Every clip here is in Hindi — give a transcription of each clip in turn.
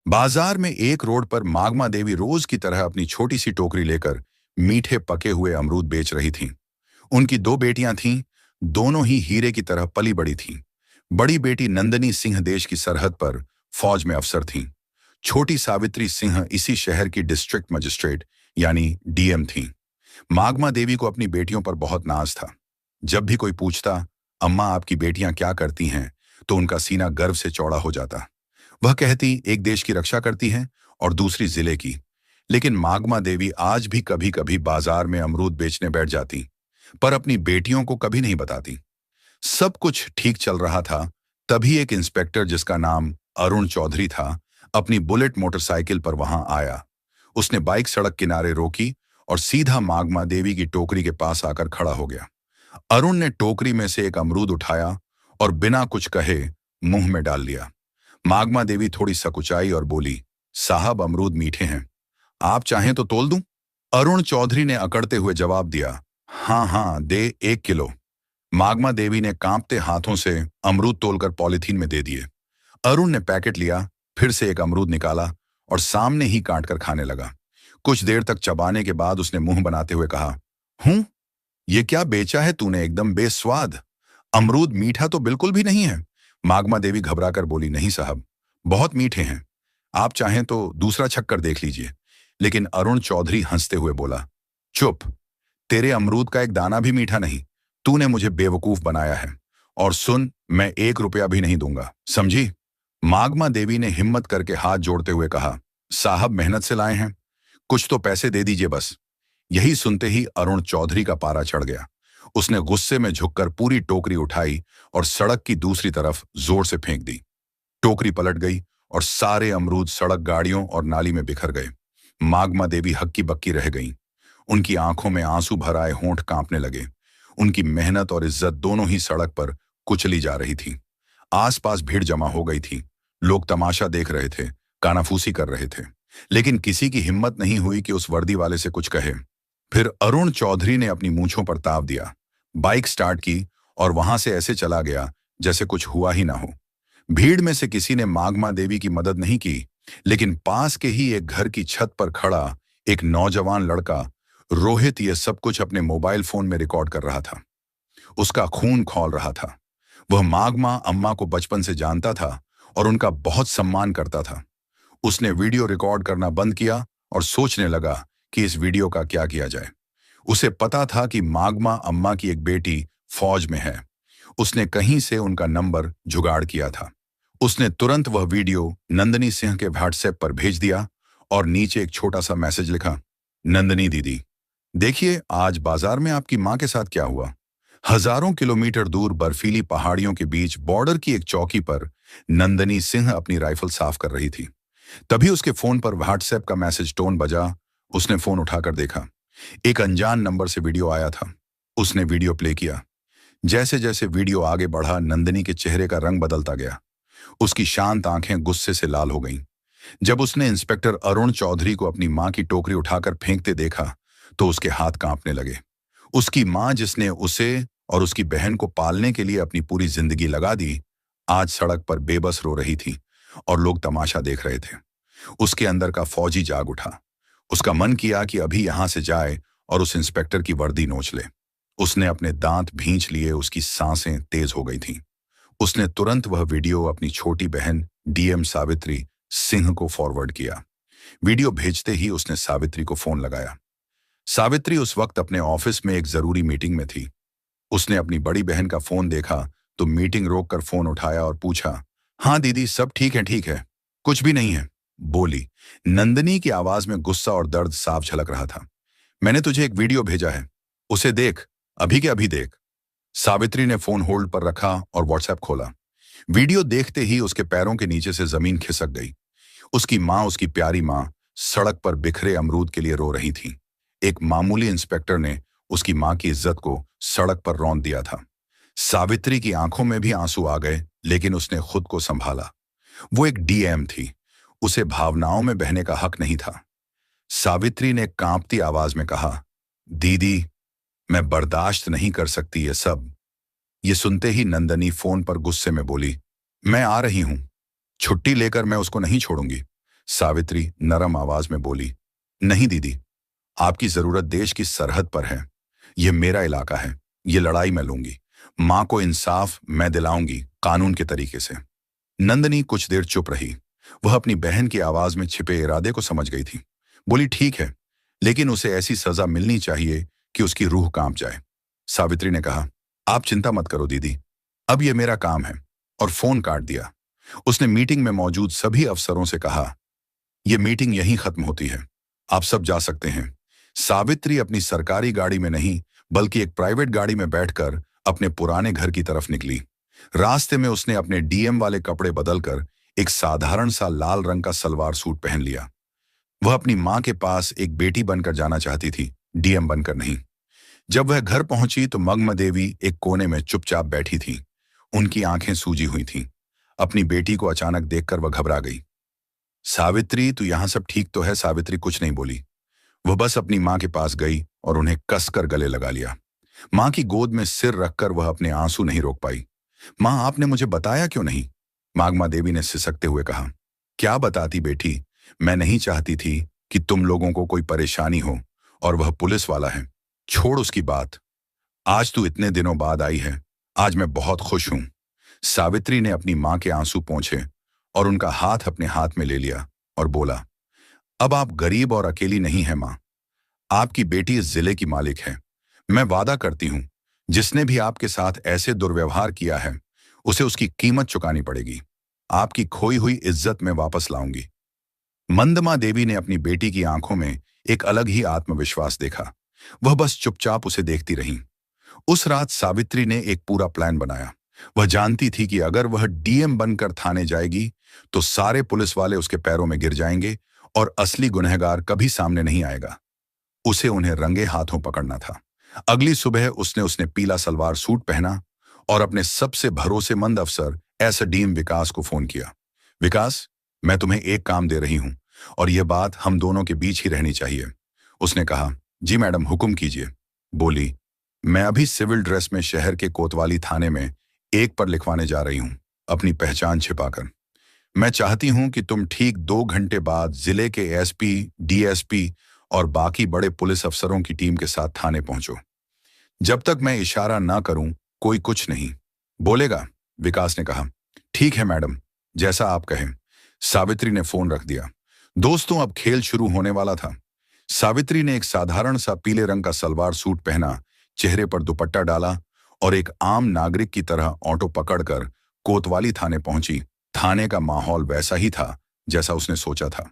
बाजार में एक रोड पर मागमा देवी रोज की तरह अपनी छोटी सी टोकरी लेकर मीठे पके हुए अमरूद बेच रही थीं। उनकी दो बेटियां थीं, दोनों ही हीरे की तरह पली बड़ी थीं। बड़ी बेटी नंदनी सिंह देश की सरहद पर फौज में अफसर थीं। छोटी सावित्री सिंह इसी शहर की डिस्ट्रिक्ट मजिस्ट्रेट यानी डीएम थीं। मागमा देवी को अपनी बेटियों पर बहुत नाज था। जब भी कोई पूछता, अम्मा आपकी बेटियां क्या करती हैं, तो उनका सीना गर्व से चौड़ा हो जाता। वह कहती, एक देश की रक्षा करती हैं और दूसरी जिले की। लेकिन मागमा देवी आज भी कभी कभी बाजार में अमरूद बेचने बैठ जाती, पर अपनी बेटियों को कभी नहीं बताती। सब कुछ ठीक चल रहा था, तभी एक इंस्पेक्टर जिसका नाम अरुण चौधरी था, अपनी बुलेट मोटरसाइकिल पर वहां आया। उसने बाइक सड़क किनारे रोकी और सीधा मागमा देवी की टोकरी के पास आकर खड़ा हो गया। अरुण ने टोकरी में से एक अमरूद उठाया और बिना कुछ कहे मुंह में डाल लिया। मागमा देवी थोड़ी सकुचाई और बोली, साहब अमरूद मीठे हैं, आप चाहें तो तोल दूं? अरुण चौधरी ने अकड़ते हुए जवाब दिया, हाँ हाँ दे 1 किलो। मागमा देवी ने कांपते हाथों से अमरूद तोलकर पॉलिथीन में दे दिए। अरुण ने पैकेट लिया, फिर से एक अमरूद निकाला और सामने ही काट कर खाने लगा। कुछ देर तक चबाने के बाद उसने मुंह बनाते हुए कहा, ये क्या बेचा है तूने, एकदम बेस्वाद। अमरूद मीठा तो बिल्कुल भी नहीं है। मागमा देवी घबराकर बोली, नहीं साहब, बहुत मीठे हैं, आप चाहें तो दूसरा छक्कर देख लीजिए। लेकिन अरुण चौधरी हंसते हुए बोला, चुप, तेरे अमरूद का एक दाना भी मीठा नहीं। तूने मुझे बेवकूफ बनाया है। और सुन, मैं 1 रुपया भी नहीं दूंगा, समझी? मागमा देवी ने हिम्मत करके हाथ जोड़ते हुए कहा, साहब मेहनत से लाए हैं, कुछ तो पैसे दे दीजिए बस। यही सुनते ही अरुण चौधरी का पारा चढ़ गया। उसने गुस्से में झुककर पूरी टोकरी उठाई और सड़क की दूसरी तरफ जोर से फेंक दी। टोकरी पलट गई और सारे अमरूद सड़क, गाड़ियों और नाली में बिखर गए। मागमा देवी हक्की बक्की रह गईं। उनकी आंखों में आंसू भर आए, होंठ कांपने लगे। उनकी मेहनत और इज्जत दोनों ही सड़क पर कुचली जा रही थी। आसपास भीड़ जमा हो गई थी। लोग तमाशा देख रहे थे, कानाफूसी कर रहे थे, लेकिन किसी की हिम्मत नहीं हुई कि उस वर्दी वाले से कुछ कहे। फिर अरुण चौधरी ने अपनी मूंछों पर ताव दिया, बाइक स्टार्ट की और वहां से ऐसे चला गया जैसे कुछ हुआ ही ना हो। भीड़ में से किसी ने मागमा देवी की मदद नहीं की, लेकिन पास के ही एक घर की छत पर खड़ा एक नौजवान लड़का रोहित ये सब कुछ अपने मोबाइल फोन में रिकॉर्ड कर रहा था। उसका खून खौल रहा था। वह मागमा अम्मा को बचपन से जानता था और उनका बहुत सम्मान करता था। उसने वीडियो रिकॉर्ड करना बंद किया और सोचने लगा कि इस वीडियो का क्या किया जाए। उसे पता था कि मागमा अम्मा की एक बेटी फौज में है। उसने कहीं से उनका नंबर जुगाड़ किया था। उसने तुरंत वह वीडियो नंदनी सिंह के व्हाट्सएप पर भेज दिया और नीचे एक छोटा सा मैसेज लिखा, नंदनी दीदी, देखिए आज बाजार में आपकी मां के साथ क्या हुआ। हजारों किलोमीटर दूर बर्फीली पहाड़ियों के बीच बॉर्डर की एक चौकी पर नंदनी सिंह अपनी राइफल साफ कर रही थी। तभी उसके फोन पर व्हाट्सएप का मैसेज टोन बजा। उसने फोन उठाकर देखा, एक अनजान नंबर से वीडियो आया था। उसने वीडियो प्ले किया। जैसे जैसे वीडियो आगे बढ़ा, नंदनी के चेहरे का रंग बदलता गया। उसकी शांत आंखें गुस्से से लाल हो गईं। जब उसने इंस्पेक्टर अरुण चौधरी को अपनी मां की टोकरी उठाकर फेंकते देखा, तो उसके हाथ कांपने लगे। उसकी मां, जिसने उसे और उसकी बहन को पालने के लिए अपनी पूरी जिंदगी लगा दी, आज सड़क पर बेबस रो रही थी और लोग तमाशा देख रहे थे। उसके अंदर का फौजी जाग उठा। उसका मन किया कि अभी यहां से जाए और उस इंस्पेक्टर की वर्दी नोच ले। उसने अपने दांत भींच लिए, उसकी सांसें तेज हो गई थीं। उसने तुरंत वह वीडियो अपनी छोटी बहन डीएम सावित्री सिंह को फॉरवर्ड किया। वीडियो भेजते ही उसने सावित्री को फोन लगाया। सावित्री उस वक्त अपने ऑफिस में एक जरूरी मीटिंग में थी। उसने अपनी बड़ी बहन का फोन देखा तो मीटिंग रोककर फोन उठाया और पूछा, हाँ दीदी, सब ठीक है, कुछ भी नहीं है, बोली। नंदनी की आवाज में गुस्सा और दर्द साफ झलक रहा था। मैंने तुझे एक वीडियो भेजा है, उसे देख, अभी के अभी देख। सावित्री ने फोन होल्ड पर रखा और व्हाट्सएप खोला। वीडियो देखते ही उसके पैरों के नीचे से जमीन खिसक गई। उसकी मां, उसकी प्यारी मां, सड़क पर बिखरे अमरूद के लिए रो रही थी। एक मामूली इंस्पेक्टर ने उसकी मां की इज्जत को सड़क पर रौंद दिया था। सावित्री की आंखों में भी आंसू आ गए, लेकिन उसने खुद को संभाला। वो एक डीएम थी, उसे भावनाओं में बहने का हक नहीं था। सावित्री ने कांपती आवाज में कहा, दीदी, मैं बर्दाश्त नहीं कर सकती ये सब। ये सुनते ही नंदनी फोन पर गुस्से में बोली, मैं आ रही हूं, छुट्टी लेकर मैं उसको नहीं छोड़ूंगी। सावित्री नरम आवाज में बोली, नहीं दीदी, आपकी जरूरत देश की सरहद पर है। यह मेरा इलाका है, ये लड़ाई मैं लूंगी। मां को इंसाफ मैं दिलाऊंगी, कानून के तरीके से। नंदनी कुछ देर चुप रही। वह अपनी बहन की आवाज में छिपे इरादे को समझ गई थी। बोली, ठीक है, लेकिन उसे ऐसी सजा मिलनी चाहिए कि उसकी रूह कांप जाए। सावित्री ने कहा, आप चिंता मत करो दीदी, अब यह मेरा काम है, और फोन काट दिया। उसने मीटिंग में मौजूद सभी अफसरों से कहा, यह मीटिंग यहीं खत्म होती है, आप सब जा सकते हैं। सावित्री अपनी सरकारी गाड़ी में नहीं बल्कि एक प्राइवेट गाड़ी में बैठकर अपने पुराने घर की तरफ निकली। रास्ते में उसने अपने डीएम वाले कपड़े बदलकर एक साधारण सा लाल रंग का सलवार सूट पहन लिया। वह अपनी मां के पास एक बेटी बनकर जाना चाहती थी, डीएम बनकर नहीं। जब वह घर पहुंची तो मग्न देवी एक कोने में चुपचाप बैठी थी। उनकी आंखें सूजी हुई थीं। अपनी बेटी को अचानक देखकर वह घबरा गई। सावित्री, तू यहां सब ठीक तो है? सावित्री कुछ नहीं बोली। वह बस अपनी मां के पास गई और उन्हें कसकर गले लगा लिया। मां की गोद में सिर रखकर वह अपने आंसू नहीं रोक पाई। मां, आपने मुझे बताया क्यों नहीं? मागमा देवी ने सिसकते हुए कहा, क्या बताती बेटी, मैं नहीं चाहती थी कि तुम लोगों को कोई परेशानी हो, और वह पुलिस वाला है। छोड़ उसकी बात। आज तू इतने दिनों बाद आई है, आज मैं बहुत खुश हूं। सावित्री ने अपनी मां के आंसू पोंछे और उनका हाथ अपने हाथ में ले लिया और बोला, अब आप गरीब और अकेली नहीं है मां। आपकी बेटी इस जिले की मालिक है। मैं वादा करती हूं, जिसने भी आपके साथ ऐसे दुर्व्यवहार किया है उसे उसकी कीमत चुकानी पड़ेगी। आपकी खोई हुई इज्जत में वापस लाऊंगी। मंदमा देवी ने अपनी बेटी की आंखों में एक अलग ही आत्मविश्वास देखा। वह बस चुपचाप उसे देखती रही। उस रात सावित्री ने एक पूरा प्लान बनाया। वह जानती थी कि अगर वह डीएम बनकर थाने जाएगी तो सारे पुलिस वाले उसके पैरों में गिर जाएंगे और असली गुनहगार कभी सामने नहीं आएगा। उसे उन्हें रंगे हाथों पकड़ना था। अगली सुबह उसने पीला सलवार सूट पहना और अपने सबसे भरोसेमंद अफसर एसडीएम विकास को फोन किया। विकास, मैं तुम्हें एक काम दे रही हूं और यह बात हम दोनों के बीच ही रहनी चाहिए। उसने कहा, जी मैडम, हुक्म कीजिए। बोली, मैं अभी सिविल ड्रेस में शहर के कोतवाली थाने में एक पर लिखवाने जा रही हूं, अपनी पहचान छिपाकर। मैं चाहती हूं कि तुम ठीक 2 घंटे बाद जिले के एसपी, डीएसपी और बाकी बड़े पुलिस अफसरों की टीम के साथ थाने पहुंचो। जब तक मैं इशारा ना करूं कोई कुछ नहीं बोलेगा। विकास ने कहा, ठीक है मैडम, जैसा आप कहें। सावित्री ने फोन रख दिया। दोस्तों, अब खेल शुरू होने वाला था। सावित्री ने एक साधारण सा पीले रंग का सलवार सूट पहना, चेहरे पर दुपट्टा डाला और एक आम नागरिक की तरह ऑटो पकड़कर कोतवाली थाने पहुंची। थाने का माहौल वैसा ही था जैसा उसने सोचा था।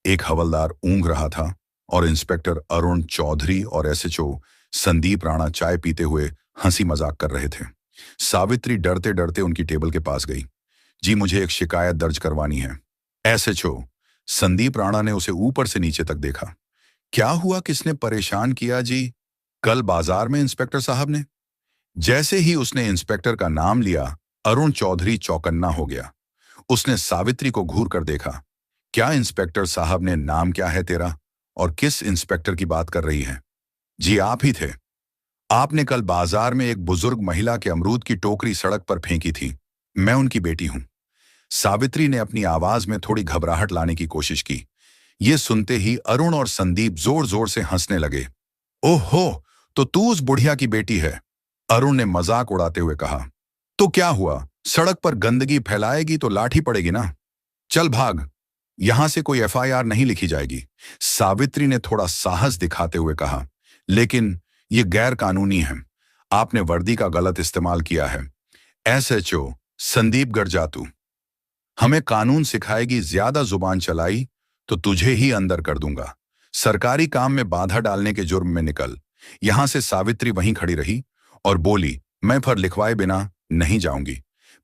एक हवलदार ऊँघ रहा था और इंस्पेक्टर अरुण चौधरी और एसएचओ संदीप राणा चाय पीते हुए हंसी मजाक कर रहे थे। सावित्री डरते डरते उनकी टेबल के पास गई। जी, मुझे एक शिकायत दर्ज करवानी है। एसएचओ संदीप राणा ने उसे ऊपर से नीचे तक देखा। क्या हुआ, किसने परेशान किया जी? कल बाजार में इंस्पेक्टर साहब ने। जैसे ही उसने इंस्पेक्टर का नाम लिया, अरुण चौधरी चौकन्ना हो गया। उसने सावित्री को घूर कर देखा। क्या इंस्पेक्टर साहब ने? नाम क्या है तेरा और किस इंस्पेक्टर की बात कर रही है? जी, आप ही थे। आपने कल बाजार में एक बुजुर्ग महिला के अमरूद की टोकरी सड़क पर फेंकी थी। मैं उनकी बेटी हूं। सावित्री ने अपनी आवाज में थोड़ी घबराहट लाने की कोशिश की। यह सुनते ही अरुण और संदीप जोर जोर से हंसने लगे। ओहो, तो तू उस बुढ़िया की बेटी है? अरुण ने मजाक उड़ाते हुए कहा। तो क्या हुआ, सड़क पर गंदगी फैलाएगी तो लाठी पड़ेगी ना। चल भाग, यहां से कोई एफआईआर नहीं लिखी जाएगी। सावित्री ने थोड़ा साहस दिखाते हुए कहा, लेकिन यह गैर कानूनी है। आपने वर्दी का गलत इस्तेमाल किया है। एसएचओ संदीप गरजातू, हमें कानून सिखाएगी, ज्यादा जुबान चलाई तो तुझे ही अंदर कर दूंगा। सरकारी काम में बाधा डालने के जुर्म में निकल। यहां से सावित्री वहीं खड़ी रही और बोली, मैं फिर लिखवाए बिना नहीं जाऊंगी।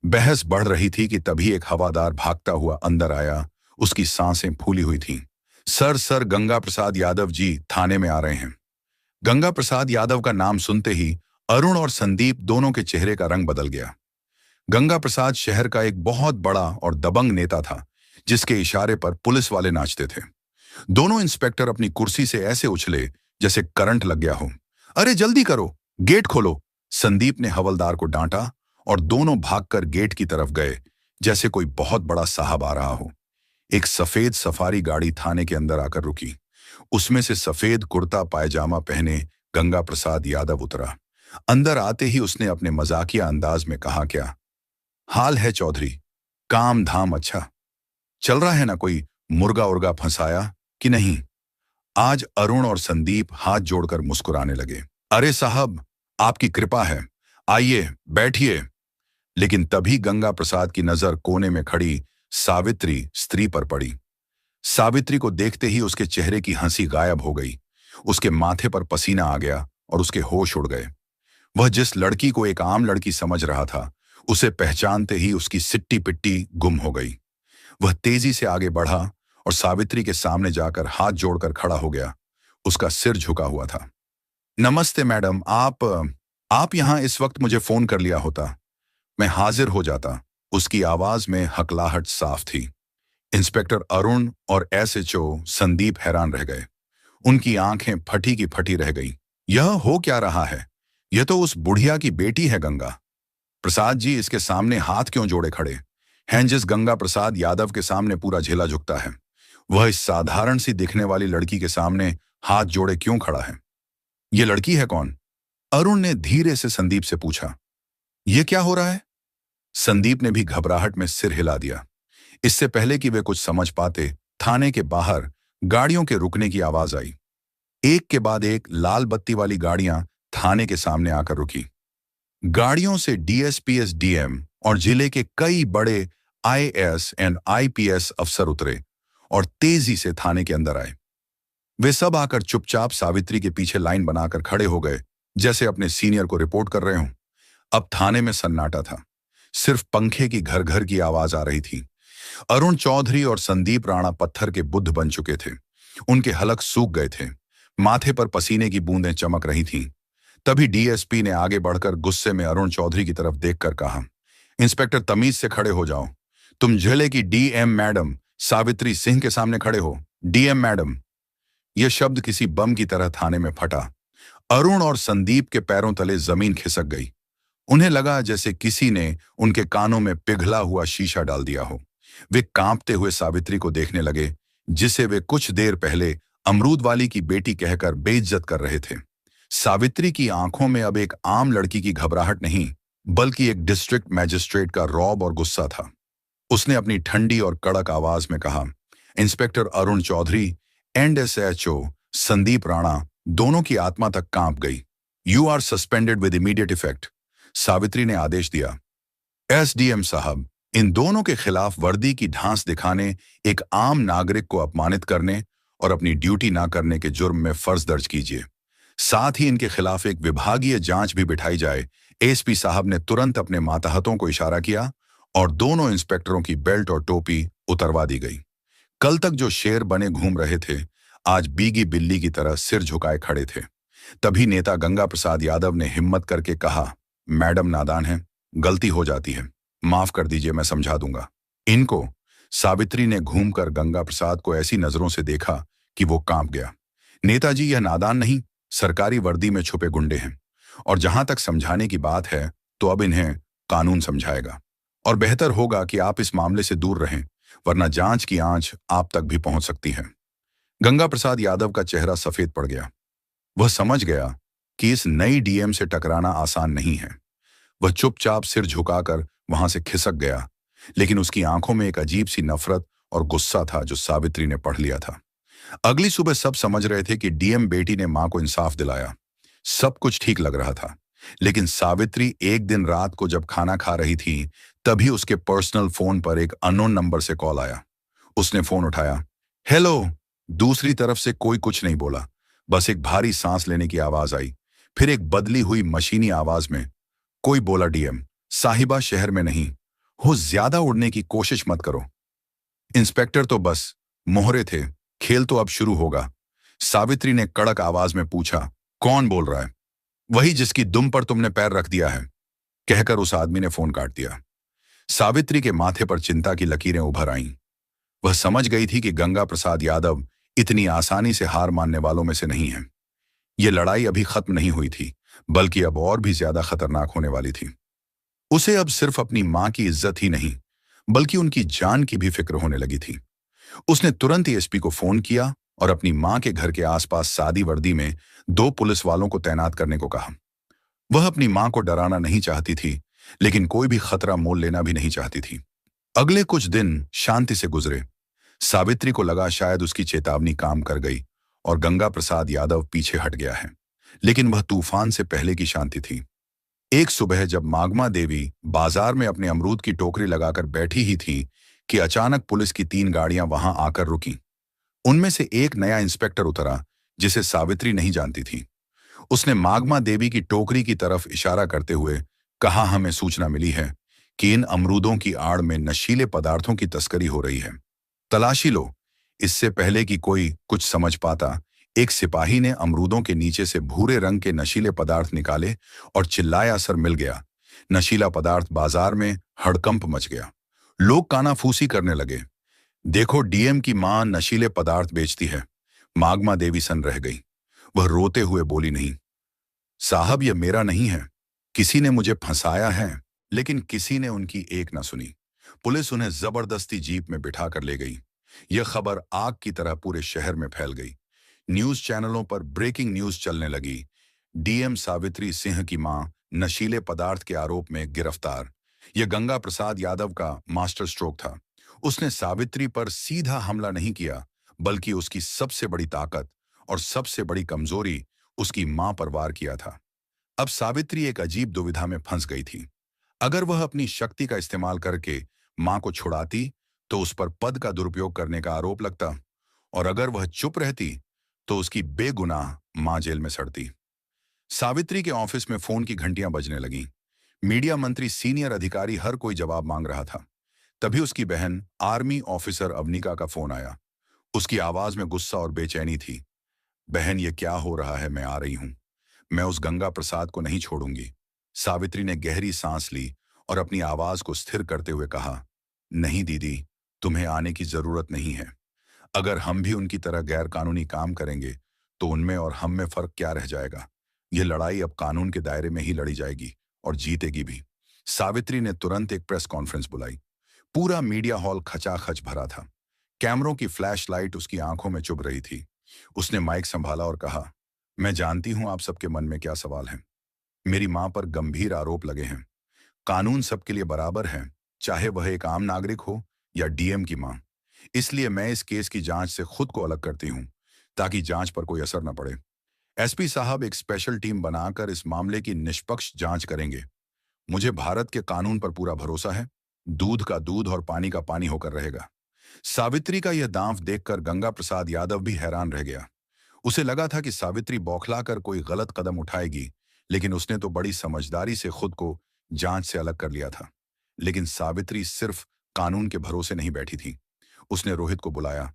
बहस बढ़ रही थी कि तभी एक हवादार भागता हुआ अंदर आया। उसकी सांसें फूली हुई थीं। सर गंगा प्रसाद यादव जी थाने में आ रहे हैं। गंगा प्रसाद यादव का नाम सुनते ही अरुण और संदीप दोनों के चेहरे का रंग बदल गया। गंगा प्रसाद शहर का एक बहुत बड़ा और दबंग नेता था, जिसके इशारे पर पुलिस वाले नाचते थे। दोनों इंस्पेक्टर अपनी कुर्सी से ऐसे उछले जैसे करंट लग गया हो। अरे जल्दी करो, गेट खोलो, संदीप ने हवलदार को डांटा और दोनों भागकर गेट की तरफ गए, जैसे कोई बहुत बड़ा साहब आ रहा हो। एक सफेद सफारी गाड़ी थाने के अंदर आकर रुकी। उसमें से सफेद कुर्ता पायजामा पहने गंगा प्रसाद यादव उतरा। अंदर आते ही उसने अपने मजाकिया अंदाज में कहा, क्या हाल है चौधरी? काम धाम अच्छा चल रहा है ना? कोई मुर्गा उर्गा फंसाया कि नहीं? आज अरुण और संदीप हाथ जोड़कर मुस्कुराने लगे। अरे साहब, आपकी कृपा है, आइए बैठिए। लेकिन तभी गंगा प्रसाद की नजर कोने में खड़ी सावित्री स्त्री पर पड़ी। सावित्री को देखते ही उसके चेहरे की हंसी गायब हो गई। उसके माथे पर पसीना आ गया और उसके होश उड़ गए। वह जिस लड़की को एक आम लड़की समझ रहा था, उसे पहचानते ही उसकी सिट्टी पिट्टी गुम हो गई। वह तेजी से आगे बढ़ा और सावित्री के सामने जाकर हाथ जोड़कर खड़ा हो गया। उसका सिर झुका हुआ था। नमस्ते मैडम, आप यहाँ इस वक्त मुझे फोन कर लिया होता, मैं हाजिर हो जाता। उसकी आवाज में हकलाहट साफ थी। इंस्पेक्टर अरुण और एसएचओ संदीप हैरान रह गए। उनकी आंखें फटी की फटी रह गईं। यह हो क्या रहा है? यह तो उस बुढ़िया की बेटी है गंगा प्रसाद जी। इसके सामने हाथ क्यों जोड़े खड़े हैं? जिस गंगा प्रसाद यादव के सामने पूरा झेला झुकता है, वह इस साधारण सी दिखने वाली लड़की के सामने हाथ जोड़े क्यों खड़ा है? ये लड़की है कौन? अरुण ने धीरे से संदीप से पूछा। यह क्या हो रहा है? संदीप ने भी घबराहट में सिर हिला दिया। इससे पहले कि वे कुछ समझ पाते, थाने के बाहर गाड़ियों के रुकने की आवाज आई। एक के बाद एक लाल बत्ती वाली गाड़ियां थाने के सामने आकर रुकी। गाड़ियों से डीएसपी, एसडीएम और जिले के कई बड़े आईएएस एंड आईपीएस अफसर उतरे और तेजी से थाने के अंदर आए। वे सब आकर चुपचाप सावित्री के पीछे लाइन बनाकर खड़े हो गए, जैसे अपने सीनियर को रिपोर्ट कर रहे हों। अब थाने में सन्नाटा था। सिर्फ पंखे की घर घर की आवाज आ रही थी। अरुण चौधरी और संदीप राणा पत्थर के बुद्ध बन चुके थे। उनके हलक सूख गए थे। माथे पर पसीने की बूंदें चमक रही थीं। तभी डीएसपी ने आगे बढ़कर गुस्से में अरुण चौधरी की तरफ देखकर कहा, इंस्पेक्टर तमीज से खड़े हो जाओ। तुम जिले की डीएम मैडम सावित्री सिंह के सामने खड़े हो। DM madam. यह शब्द किसी बम की तरह थाने में फटा। अरुण और संदीप के पैरों तले जमीन खिसक गई। उन्हें लगा जैसे किसी ने उनके कानों में पिघला हुआ शीशा डाल दिया हो। वे कांपते हुए सावित्री को देखने लगे, जिसे वे कुछ देर पहले अमरूद वाली की बेटी कहकर बेइज्जत कर रहे थे। सावित्री की आंखों में अब एक आम लड़की की घबराहट नहीं, बल्कि एक डिस्ट्रिक्ट मैजिस्ट्रेट का रौब और गुस्सा था। उसने अपनी ठंडी और कड़क आवाज में कहा, inspector Arun Chaudhary and SHO Sandeep Rana, दोनों की आत्मा तक कांप गई। You are suspended with immediate effect. Savitri ने आदेश दिया। एसडीएम साहब, इन दोनों के खिलाफ वर्दी की ढांस दिखाने, एक आम नागरिक को अपमानित करने और अपनी ड्यूटी ना करने के जुर्म में फर्ज दर्ज कीजिए। साथ ही इनके खिलाफ एक विभागीय जांच भी बिठाई जाए। एसपी साहब ने तुरंत अपने मातहतों को इशारा किया और दोनों इंस्पेक्टरों की बेल्ट और टोपी उतरवा दी गई। कल तक जो शेर बने घूम रहे थे, आज बीगी बिल्ली की तरह सिर झुकाए खड़े थे। तभी नेता गंगा प्रसाद यादव ने हिम्मत करके कहा, मैडम नादान है, गलती हो जाती है, माफ कर दीजिए, मैं समझा दूंगा इनको। सावित्री ने घूमकर गंगा प्रसाद को ऐसी नजरों से देखा कि वो कांप गया। नेताजी, यह नादान नहीं, सरकारी वर्दी में छुपे गुंडे हैं, और जहां तक समझाने की बात है तो अब इन्हें कानून समझाएगा। और बेहतर होगा कि आप इस मामले से दूर रहें, वरना जांच की आंच आप तक भी पहुंच सकती है। गंगा प्रसाद यादव का चेहरा सफेद पड़ गया। वह समझ गया कि इस नई डीएम से टकराना आसान नहीं है। वह चुपचाप सिर झुकाकर वहां से खिसक गया, लेकिन उसकी आंखों में एक अजीब सी नफरत और गुस्सा था जो सावित्री ने पढ़ लिया था। अगली सुबह सब समझ रहे थे कि डीएम बेटी ने मां को इंसाफ दिलाया। सब कुछ ठीक लग रहा था, लेकिन सावित्री एक दिन रात को जब खाना खा रही थी, तभी उसके पर्सनल फोन पर एक अननोन नंबर से कॉल आया। उसने फोन उठाया। हेलो। दूसरी तरफ से कोई कुछ नहीं बोला, बस एक भारी सांस लेने की आवाज आई। फिर एक बदली हुई मशीनी आवाज में कोई बोला, डीएम साहिबा शहर में नहीं हो, ज्यादा उड़ने की कोशिश मत करो। इंस्पेक्टर तो बस मोहरे थे, खेल तो अब शुरू होगा। सावित्री ने कड़क आवाज में पूछा, कौन बोल रहा है? वही जिसकी दुम पर तुमने पैर रख दिया है, कहकर उस आदमी ने फोन काट दिया। सावित्री के माथे पर चिंता की लकीरें उभर आईं। वह समझ गई थी कि गंगा प्रसाद यादव इतनी आसानी से हार मानने वालों में से नहीं है। यह लड़ाई अभी खत्म नहीं हुई थी, बल्कि अब और भी ज्यादा खतरनाक होने वाली थी। उसे अब सिर्फ अपनी मां की इज्जत ही नहीं, बल्कि उनकी जान की भी फिक्र होने लगी थी। उसने तुरंत ही एसपी को फोन किया और अपनी मां के घर के आसपास सादी वर्दी में 2 पुलिस वालों को तैनात करने को कहा। वह अपनी मां को डराना नहीं चाहती थी, लेकिन कोई भी खतरा मोल लेना भी नहीं चाहती थी। अगले कुछ दिन शांति से गुजरे। सावित्री को लगा शायद उसकी चेतावनी काम कर गई और गंगा प्रसाद यादव पीछे हट गया है, लेकिन वह तूफान से पहले की शांति थी। एक सुबह जब मागमा देवी बाजार में अपने अमरूद की टोकरी लगाकर बैठी ही थी कि अचानक पुलिस की 3 गाड़ियां वहां आकर रुकीं। उनमें से एक नया इंस्पेक्टर उतरा, जिसे सावित्री नहीं जानती थी। उसने मागमा देवी की टोकरी की तरफ इशारा करते हुए कहा, हमें सूचना मिली है कि इन अमरूदों की आड़ में नशीले पदार्थों की तस्करी हो रही है। तलाशी लो। इससे पहले कि कोई कुछ समझ पाता, एक सिपाही ने अमरूदों के नीचे से भूरे रंग के नशीले पदार्थ निकाले और चिल्लाया, सर मिल गया। नशीला पदार्थ बाजार में हड़कंप मच गया। लोग कानाफूसी करने लगे। देखो, डीएम की मां नशीले पदार्थ बेचती है। मागमा देवी सन रह गई। वह रोते हुए बोली, नहीं साहब, यह मेरा नहीं है। किसी ने मुझे फंसाया है। लेकिन किसी ने उनकी एक न सुनी। पुलिस उन्हें जबरदस्ती जीप में बिठा कर ले गई। यह खबर आग की तरह पूरे शहर में फैल गई। न्यूज चैनलों पर ब्रेकिंग न्यूज चलने लगी। डीएम सावित्री सिंह की मां नशीले पदार्थ के आरोप में गिरफ्तार। यह गंगा प्रसाद यादव का मास्टर स्ट्रोक था। उसने सावित्री पर सीधा हमला नहीं किया, बल्कि उसकी सबसे बड़ी ताकत और सबसे बड़ी कमजोरी, उसकी मां पर वार किया था। अब सावित्री एक अजीब दुविधा में फंस गई थी। अगर वह अपनी शक्ति का इस्तेमाल करके मां को छुड़ाती तो उस पर पद का दुरुपयोग करने का आरोप लगता, और अगर वह चुप रहती तो उसकी बेगुनाह मां जेल में सड़ती। सावित्री के ऑफिस में फोन की घंटियां बजने लगीं। मीडिया मंत्री, सीनियर अधिकारी, हर कोई जवाब मांग रहा था। तभी उसकी बहन आर्मी ऑफिसर अवनिका का फोन आया। उसकी आवाज में गुस्सा और बेचैनी थी। बहन, ये क्या हो रहा है? मैं आ रही हूं। मैं उस गंगा प्रसाद को नहीं छोड़ूंगी। सावित्री ने गहरी सांस ली और अपनी आवाज को स्थिर करते हुए कहा, नहीं दीदी, तुम्हें आने की जरूरत नहीं है। अगर हम भी उनकी तरह गैर कानूनी काम करेंगे तो उनमें और हम में फर्क क्या रह जाएगा? यह लड़ाई अब कानून के दायरे में ही लड़ी जाएगी और जीतेगी भी। सावित्री ने तुरंत एक प्रेस कॉन्फ्रेंस बुलाई। पूरा मीडिया हॉल खचाखच भरा था। कैमरों की फ्लैश लाइट उसकी आंखों में चुभ रही थी। उसने माइक संभाला और कहा, मैं जानती हूं आप सबके मन में क्या सवाल है। मेरी मां पर गंभीर आरोप लगे हैं। कानून सबके लिए बराबर है, चाहे वह एक आम नागरिक हो या डीएम की मां। इसलिए मैं इस केस की जांच से खुद को अलग करती हूं, ताकि जांच पर कोई असर न पड़े। एसपी साहब एक स्पेशल टीम बनाकर इस मामले की निष्पक्ष जांच करेंगे। मुझे भारत के कानून पर पूरा भरोसा है। दूध का दूध और पानी का पानी होकर रहेगा। सावित्री का यह दांव देखकर गंगा प्रसाद यादव भी हैरान रह गया। उसे लगा था कि सावित्री बौखलाकर कोई गलत कदम उठाएगी, लेकिन उसने तो बड़ी समझदारी से खुद को जांच से अलग कर लिया था। लेकिन सावित्री सिर्फ कानून के भरोसे नहीं बैठी थी। उसने रोहित को बुलाया।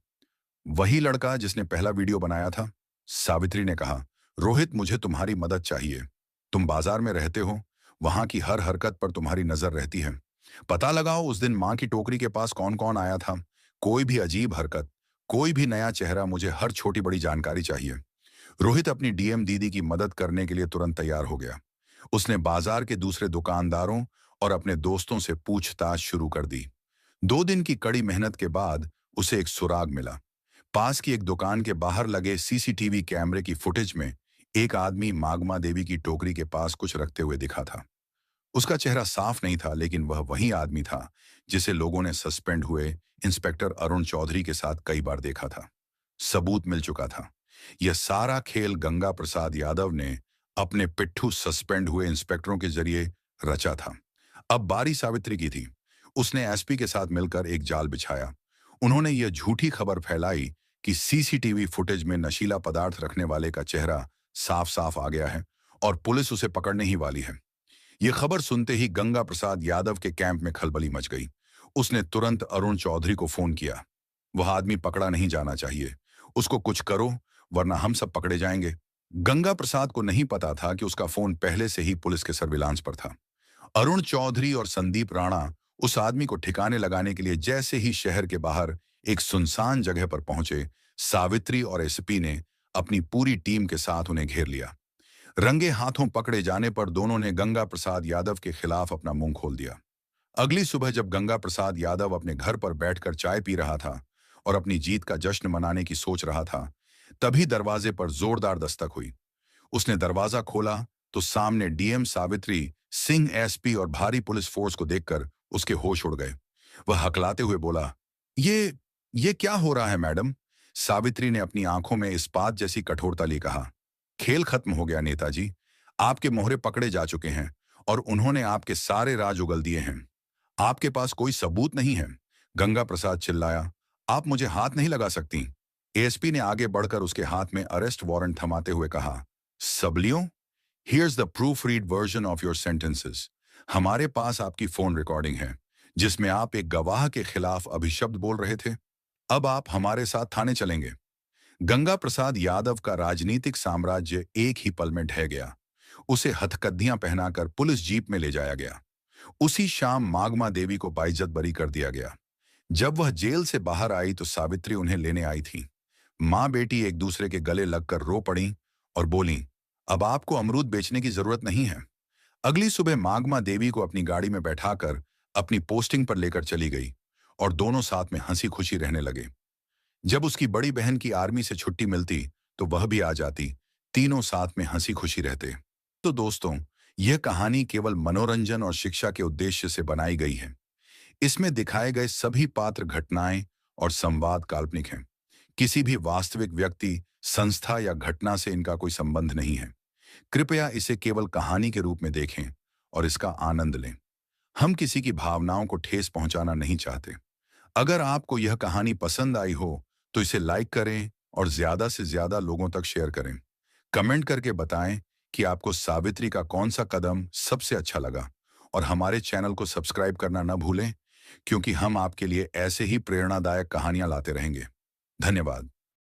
वही लड़का जिसने पहला वीडियो बनाया था? सावित्री ने कहा, रोहित, मुझे तुम्हारी मदद चाहिए। तुम बाजार में रहते हो, वहां की हर हरकत पर तुम्हारी नजर रहती है। पता लगाओ उस दिन मां की टोकरी के पास कौन कौन आया था। कोई भी अजीब हरकत, कोई भी नया चेहरा, मुझे हर छोटी बड़ी जानकारी चाहिए। रोहित अपनी डीएम दीदी की मदद करने के लिए तुरंत तैयार हो गया। उसने बाजार के दूसरे दुकानदारों और अपने दोस्तों से पूछताछ शुरू कर दी। 2 दिन की कड़ी मेहनत के बाद उसे एक सुराग मिला। पास की एक दुकान के बाहर लगे सीसीटीवी कैमरे की फुटेज में एक आदमी मागमा देवी की टोकरी के पास कुछ रखते हुए दिखा था। उसका चेहरा साफ नहीं था, लेकिन वह वही आदमी था जिसे लोगों ने सस्पेंड हुए इंस्पेक्टर अरुण चौधरी के साथ कई बार देखा था। सबूत मिल चुका था। यह सारा खेल गंगा प्रसाद यादव ने अपने पिट्ठू सस्पेंड हुए इंस्पेक्टरों के जरिए रचा था। अब बारी सावित्री की थी। उसने एसपी के साथ मिलकर एक जाल बिछाया। उन्होंने यह झूठी खबर फैलाई कि सीसीटीवी फुटेज में नशीला पदार्थ रखने वाले का चेहरा साफ साफ आ गया है और पुलिस उसे पकड़ने ही वाली है। यह खबर सुनते ही गंगा प्रसाद यादव के कैंप में खलबली मच गई। उसने तुरंत अरुण चौधरी को फोन किया। वह आदमी पकड़ा नहीं जाना चाहिए। उसको कुछ करो, वरना हम सब पकड़े जाएंगे। गंगा प्रसाद को नहीं पता था कि उसका फोन पहले से ही पुलिस के सर्विलांस पर था। अरुण चौधरी और संदीप राणा उस आदमी को ठिकाने लगाने के लिए जैसे ही शहर के बाहर एक सुनसान जगह पर पहुंचे, सावित्री और एसपी ने अपनी पूरी टीम के साथ उन्हें घेर लिया। रंगे हाथों पकड़े जाने पर दोनों ने गंगा प्रसाद यादव के खिलाफ अपना मुंह खोल दिया। अगली सुबह जब गंगा प्रसाद यादव अपने घर पर बैठकर चाय पी रहा था और अपनी जीत का जश्न मनाने की सोच रहा था, तभी दरवाजे पर जोरदार दस्तक हुई। उसने दरवाजा खोला तो सामने डीएम सावित्री सिंह एसपी और भारी पुलिस फोर्स को देखकर उसके होश उड़ गए। वह हकलाते हुए बोला, ये क्या हो रहा है मैडम? सावित्री ने अपनी आंखों में इस्पात जैसी कठोरता ली कहा, खेल खत्म हो गया नेताजी। आपके मोहरे पकड़े जा चुके हैं और उन्होंने आपके सारे राज उगल दिए हैं। आपके पास कोई सबूत नहीं है। गंगा प्रसाद चिल्लाया, आप मुझे हाथ नहीं लगा सकती। एएसपी ने आगे बढ़कर उसके हाथ में अरेस्ट वारंट थमाते हुए कहा, सबलियों, here's the proofread version of your sentences. हमारे पास आपकी फोन रिकॉर्डिंग है जिसमें आप एक गवाह के खिलाफ अभिशब्द बोल रहे थे। अब आप हमारे साथ थाने चलेंगे। गंगा प्रसाद यादव का राजनीतिक साम्राज्य एक ही पल में ढह गया। उसे हथकद्दियां पहनाकर पुलिस जीप में ले जाया गया। उसी शाम मागमा देवी को बाइज्जत बरी कर दिया गया। जब वह जेल से बाहर आई तो सावित्री उन्हें लेने आई थी। मां बेटी एक दूसरे के गले लगकर रो पड़ी और बोली, अब आपको अमरूद बेचने की जरूरत नहीं है। अगली सुबह मागमा देवी को अपनी गाड़ी में बैठाकर अपनी पोस्टिंग पर लेकर चली गई और दोनों साथ में हंसी खुशी रहने लगे। जब उसकी बड़ी बहन की आर्मी से छुट्टी मिलती तो वह भी आ जाती। तीनों साथ में हंसी खुशी रहते। तो दोस्तों, यह कहानी केवल मनोरंजन और शिक्षा के उद्देश्य से बनाई गई है। इसमें दिखाए गए सभी पात्र, घटनाएं और संवाद काल्पनिक हैं। किसी भी वास्तविक व्यक्ति, संस्था या घटना से इनका कोई संबंध नहीं है। कृपया इसे केवल कहानी के रूप में देखें और इसका आनंद लें। हम किसी की भावनाओं को ठेस पहुंचाना नहीं चाहते। अगर आपको यह कहानी पसंद आई हो तो इसे लाइक करें और ज्यादा से ज्यादा लोगों तक शेयर करें। कमेंट करके बताएं कि आपको सावित्री का कौन सा कदम सबसे अच्छा लगा और हमारे चैनल को सब्सक्राइब करना न भूलें, क्योंकि हम आपके लिए ऐसे ही प्रेरणादायक कहानियां लाते रहेंगे। धन्यवाद।